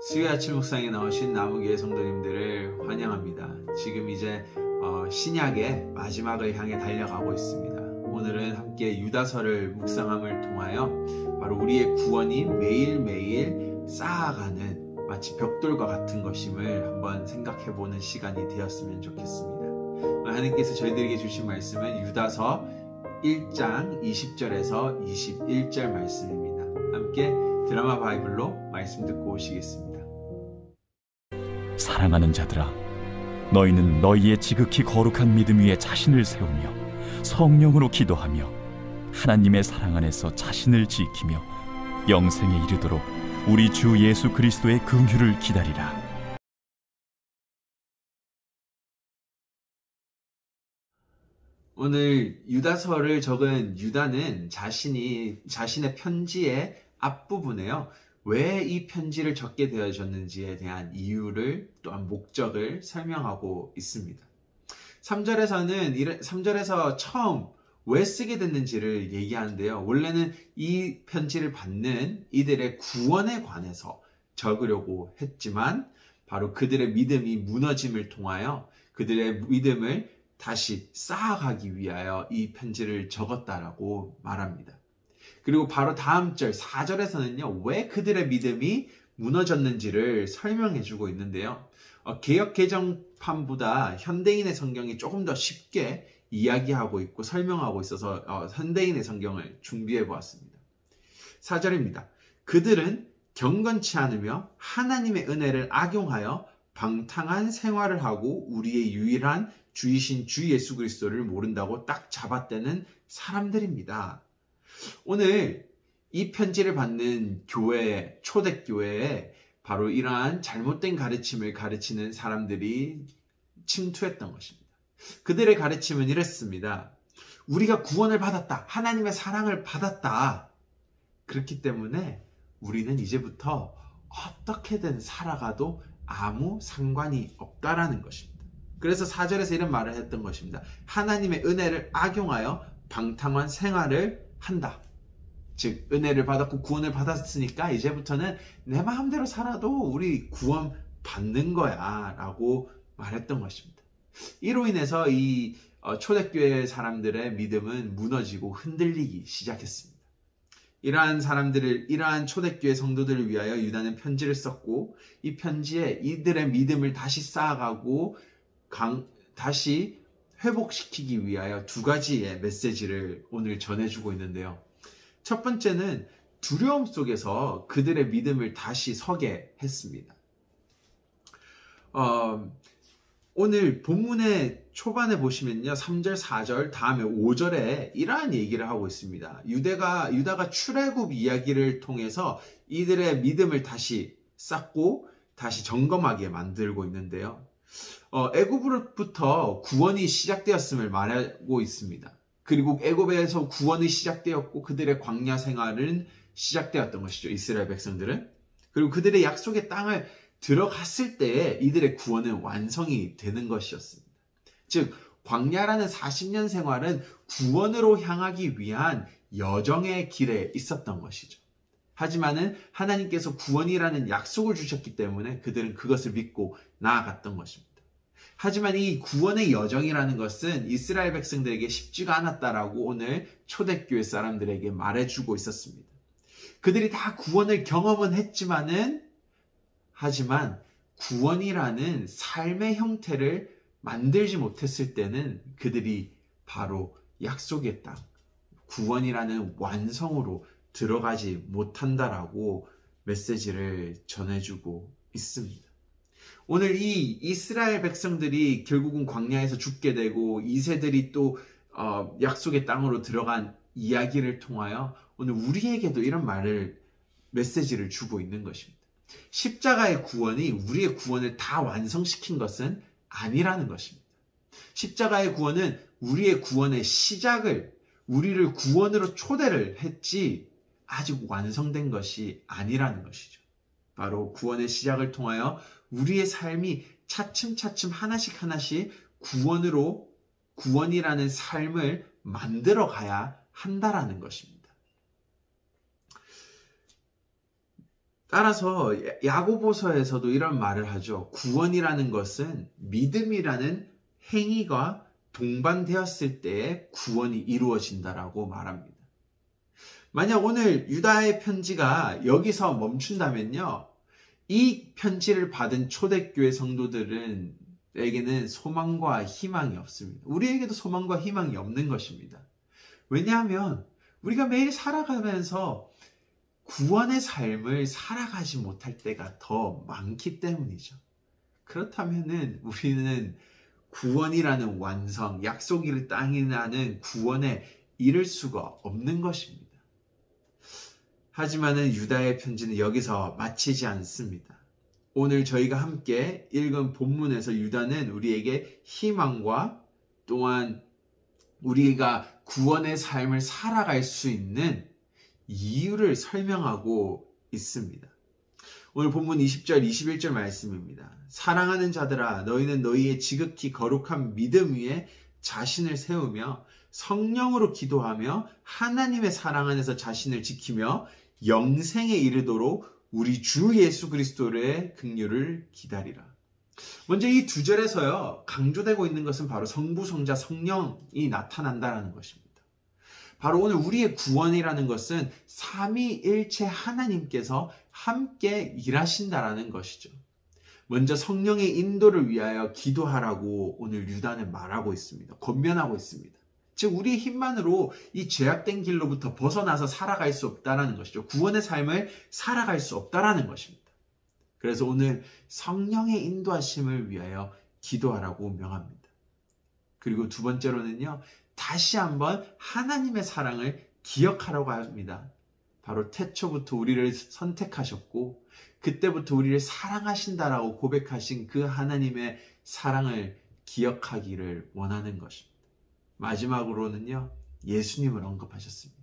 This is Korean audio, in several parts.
수요 아침 묵상에 나오신 나무교회 성도님들을 환영합니다. 지금 이제 신약의 마지막을 향해 달려가고 있습니다. 오늘은 함께 유다서를 묵상함을 통하여 바로 우리의 구원이 매일매일 쌓아가는 마치 벽돌과 같은 것임을 한번 생각해보는 시간이 되었으면 좋겠습니다. 하나님께서 저희들에게 주신 말씀은 유다서 1장 20절에서 21절 말씀입니다. 함께 드라마 바이블로 말씀 듣고 오시겠습니다. 사랑하는 자들아, 너희는 너희의 지극히 거룩한 믿음 위에 자신을 세우며 성령으로 기도하며 하나님의 사랑 안에서 자신을 지키며 영생에 이르도록 우리 주 예수 그리스도의 긍휼을 기다리라. 오늘 유다서를 적은 유다는 자신의 편지의 앞부분에요, 왜 이 편지를 적게 되어졌는지에 대한 이유를 또한 목적을 설명하고 있습니다. 3절에서 처음 왜 쓰게 됐는지를 얘기하는데요. 원래는 이 편지를 받는 이들의 구원에 관해서 적으려고 했지만 바로 그들의 믿음이 무너짐을 통하여 그들의 믿음을 다시 쌓아가기 위하여 이 편지를 적었다라고 말합니다. 그리고 바로 다음 절 4절에서는요, 왜 그들의 믿음이 무너졌는지를 설명해 주고 있는데요. 개역 개정판보다 현대인의 성경이 조금 더 쉽게 이야기하고 있고 설명하고 있어서 현대인의 성경을 준비해 보았습니다. 4절입니다. 그들은 경건치 않으며 하나님의 은혜를 악용하여 방탕한 생활을 하고 우리의 유일한 주이신 주 예수 그리스도를 모른다고 딱 잡아떼는 사람들입니다. 오늘 이 편지를 받는 교회, 초대교회에 바로 이러한 잘못된 가르침을 가르치는 사람들이 침투했던 것입니다. 그들의 가르침은 이랬습니다. 우리가 구원을 받았다. 하나님의 사랑을 받았다. 그렇기 때문에 우리는 이제부터 어떻게든 살아가도 아무 상관이 없다라는 것입니다. 그래서 4절에서 이런 말을 했던 것입니다. 하나님의 은혜를 악용하여 방탕한 생활을 한다. 즉 은혜를 받았고 구원을 받았으니까 이제부터는 내 마음대로 살아도 우리 구원 받는 거야 라고 말했던 것입니다. 이로 인해서 이 초대교회 사람들의 믿음은 무너지고 흔들리기 시작했습니다. 이러한 초대교회 성도들을 위하여 유다는 편지를 썼고, 이 편지에 이들의 믿음을 다시 쌓아가고 다시 회복시키기 위하여 두 가지의 메시지를 오늘 전해주고 있는데요. 첫 번째는 두려움 속에서 그들의 믿음을 다시 서게 했습니다. 오늘 본문의 초반에 보시면요, 3절, 4절, 다음에 5절에 이러한 얘기를 하고 있습니다. 유다가 출애굽 이야기를 통해서 이들의 믿음을 다시 쌓고 다시 점검하게 만들고 있는데요. 애굽으로부터 구원이 시작되었음을 말하고 있습니다. 그리고 애굽에서 구원이 시작되었고 그들의 광야 생활은 시작되었던 것이죠. 이스라엘 백성들은. 그리고 그들의 약속의 땅을 들어갔을 때에 이들의 구원은 완성이 되는 것이었습니다. 즉 광야라는 40년 생활은 구원으로 향하기 위한 여정의 길에 있었던 것이죠. 하지만은 하나님께서 구원이라는 약속을 주셨기 때문에 그들은 그것을 믿고 나아갔던 것입니다. 하지만 이 구원의 여정이라는 것은 이스라엘 백성들에게 쉽지가 않았다라고 오늘 초대교회 사람들에게 말해주고 있었습니다. 그들이 다 구원을 경험은 하지만 구원이라는 삶의 형태를 만들지 못했을 때는 그들이 바로 약속의 땅, 구원이라는 완성으로 들어가지 못한다라고 메시지를 전해주고 있습니다. 오늘 이 이스라엘 백성들이 결국은 광야에서 죽게 되고 이세들이 또 약속의 땅으로 들어간 이야기를 통하여 오늘 우리에게도 이런 메시지를 주고 있는 것입니다. 십자가의 구원이 우리의 구원을 다 완성시킨 것은 아니라는 것입니다. 십자가의 구원은 우리의 구원의 우리를 구원으로 초대를 했지 아직 완성된 것이 아니라는 것이죠. 바로 구원의 시작을 통하여 우리의 삶이 차츰차츰 하나씩 구원이라는 삶을 만들어 가야 한다라는 것입니다. 따라서 야고보서에서도 이런 말을 하죠. 구원이라는 것은 믿음이라는 행위가 동반되었을 때에 구원이 이루어진다라고 말합니다. 만약 오늘 유다의 편지가 여기서 멈춘다면요, 이 편지를 받은 초대교회 성도들에게는 소망과 희망이 없습니다. 우리에게도 소망과 희망이 없는 것입니다. 왜냐하면 우리가 매일 살아가면서 구원의 삶을 살아가지 못할 때가 더 많기 때문이죠. 그렇다면 우리는 구원이라는 완성, 약속의 땅이라는 구원에 이를 수가 없는 것입니다. 하지만은 유다의 편지는 여기서 마치지 않습니다. 오늘 저희가 함께 읽은 본문에서 유다는 우리에게 희망과 또한 우리가 구원의 삶을 살아갈 수 있는 이유를 설명하고 있습니다. 오늘 본문 20절, 21절 말씀입니다. 사랑하는 자들아, 너희는 너희의 지극히 거룩한 믿음 위에 자신을 세우며 성령으로 기도하며 하나님의 사랑 안에서 자신을 지키며 영생에 이르도록 우리 주 예수 그리스도의 긍휼을 기다리라. 먼저 이 두 절에서요, 강조되고 있는 것은 바로 성부, 성자, 성령이 나타난다는 것입니다. 바로 오늘 우리의 구원이라는 것은 삼위일체 하나님께서 함께 일하신다라는 것이죠. 먼저 성령의 인도를 위하여 기도하라고 오늘 유다는 말하고 있습니다. 권면하고 있습니다. 즉 우리의 힘만으로 이 죄악된 길로부터 벗어나서 살아갈 수 없다라는 것이죠. 구원의 삶을 살아갈 수 없다라는 것입니다. 그래서 오늘 성령의 인도하심을 위하여 기도하라고 명합니다. 그리고 두 번째로는요, 다시 한번 하나님의 사랑을 기억하라고 합니다. 바로 태초부터 우리를 선택하셨고 그때부터 우리를 사랑하신다라고 고백하신 그 하나님의 사랑을 기억하기를 원하는 것입니다. 마지막으로는요, 예수님을 언급하셨습니다.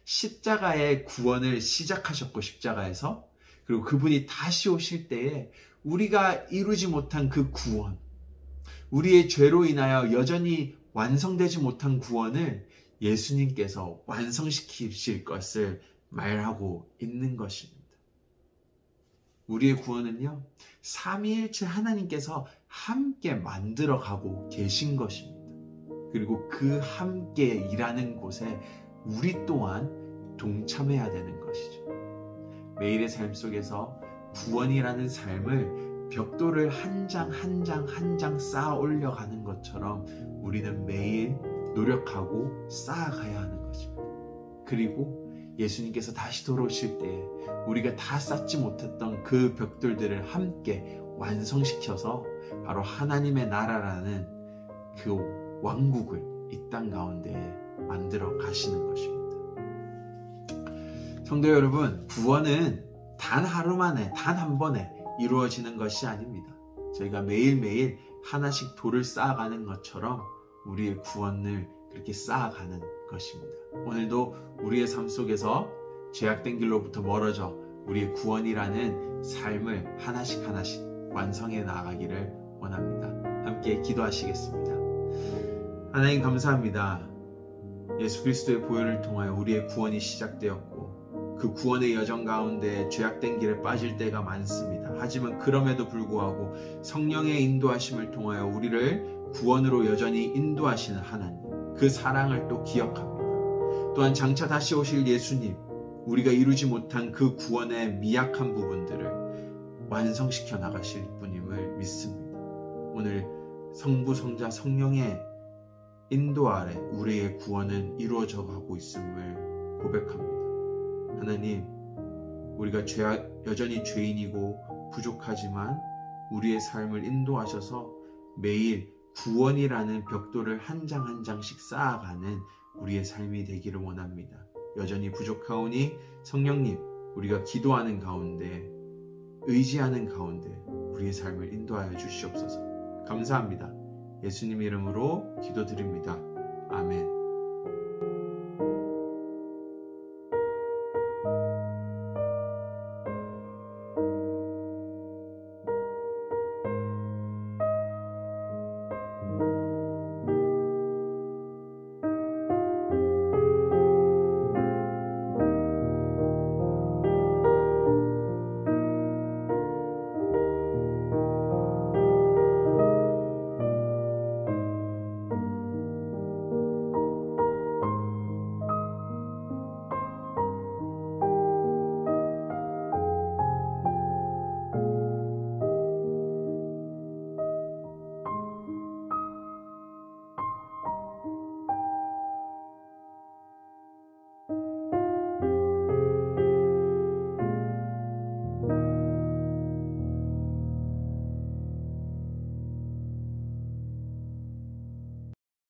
십자가의 구원을 시작하셨고 십자가에서, 그리고 그분이 다시 오실 때에 우리가 이루지 못한 그 구원, 우리의 죄로 인하여 여전히 완성되지 못한 구원을 예수님께서 완성시키실 것을 말하고 있는 것입니다. 우리의 구원은요, 삼위일체 하나님께서 함께 만들어가고 계신 것입니다. 그리고 그 함께 일하는 곳에 우리 또한 동참해야 되는 것이죠. 매일의 삶 속에서 구원이라는 삶을 벽돌을 한 장 한 장 한 장 쌓아 올려가는 것처럼 우리는 매일 노력하고 쌓아가야 하는 것입니다. 그리고 예수님께서 다시 돌아오실 때 우리가 다 쌓지 못했던 그 벽돌들을 함께 완성시켜서 바로 하나님의 나라라는 그 왕국을 이 땅 가운데 만들어 가시는 것입니다. 성도 여러분, 구원은 단 하루 만에, 단 한 번에 이루어지는 것이 아닙니다. 저희가 매일매일 하나씩 돌을 쌓아가는 것처럼 우리의 구원을 그렇게 쌓아가는 것입니다. 오늘도 우리의 삶 속에서 죄악된 길로부터 멀어져 우리의 구원이라는 삶을 하나씩 하나씩 완성해 나가기를 원합니다. 함께 기도하시겠습니다. 하나님 감사합니다. 예수 그리스도의 보혈을 통하여 우리의 구원이 시작되었고 그 구원의 여정 가운데 죄악된 길에 빠질 때가 많습니다. 하지만 그럼에도 불구하고 성령의 인도하심을 통하여 우리를 구원으로 여전히 인도하시는 하나님, 그 사랑을 또 기억합니다. 또한 장차 다시 오실 예수님, 우리가 이루지 못한 그 구원의 미약한 부분들을 완성시켜 나가실 분임을 믿습니다. 오늘 성부, 성자, 성령의 인도 아래 우리의 구원은 이루어져 가고 있음을 고백합니다. 하나님, 우리가 여전히 죄인이고 부족하지만 우리의 삶을 인도하셔서 매일 구원이라는 벽돌을 한 장 한 장씩 쌓아가는 우리의 삶이 되기를 원합니다. 여전히 부족하오니 성령님, 우리가 기도하는 가운데, 의지하는 가운데 우리의 삶을 인도하여 주시옵소서. 감사합니다. 예수님 이름으로 기도드립니다. 아멘.